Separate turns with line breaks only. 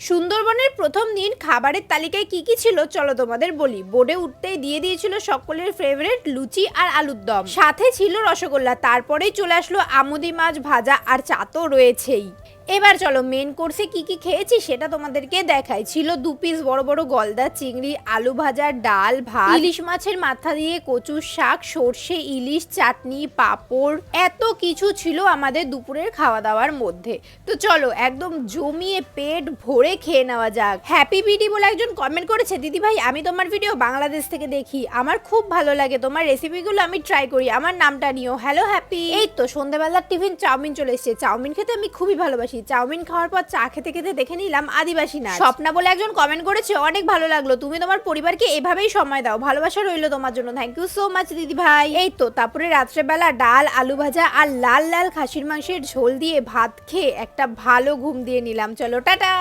সুন্দরবনের প্রথম দিন খাবারের তালিকায় কি কি ছিল চলো তোমাদের বলি। বোর্ডে উঠতেই দিয়ে দিয়েছিল সকলের ফেভারিট লুচি আর আলুর দম, সাথে ছিল রসগোল্লা, তারপরেই চলে আসলো আমুদি মাছ ভাজা, আর চা তো রয়েছেই। এবার চলো মেন কোর্সে কি কি খেয়েছি সেটা তোমাদেরকে দেখাই। ছিল 2 পিস বড় বড় গলদা চিংড়ি, আলু ভাজা, ডাল ভাত, ইলিশ মাছের মাথা দিয়ে কচুর শাক, সর্ষে ইলিশ, চাটনি, পাঁপড়, এত কিছু ছিল আমাদের দুপুরের খাওয়া দাওয়ার মধ্যে। তো চলো একদম জমিয়ে পেট ভরে খেয়ে নেওয়া যাক। হ্যাপি বিডি বলে একজন কমেন্ট করেছে, দিদি ভাই আমি তোমার ভিডিও বাংলাদেশ থেকে দেখি, আমার খুব ভালো লাগে, তোমার রেসিপিগুলো আমি ট্রাই করি, আমার নামটা নিও। Hello happy. এই তো সন্ধ্যাবেলার টিফিন চাউমিন চলে এসেছে। চাউমিন খেতে আমি খুবই ভালোবাসি। চাউমিন খাওয়ার পর চা খেতে খেতে দেখে নিলাম আদিবাসী নাচ। স্বপ্না বলে একজন কমেন্ট করেছে, অনেক ভালো লাগলো, তুমি তোমার পরিবারকে এভাবেই সময় দাও, ভালোবাসা রইলো তোমার জন্য, থ্যাংক ইউ সো মাচ দিদি ভাই। এই তো তারপরে রাত্রেবেলা ডাল, আলু ভাজা আর লাল লাল খাসির মাংসের ঝোল দিয়ে ভাত খেয়ে একটা ভালো ঘুম দিয়ে নিলাম। চলো টাটা।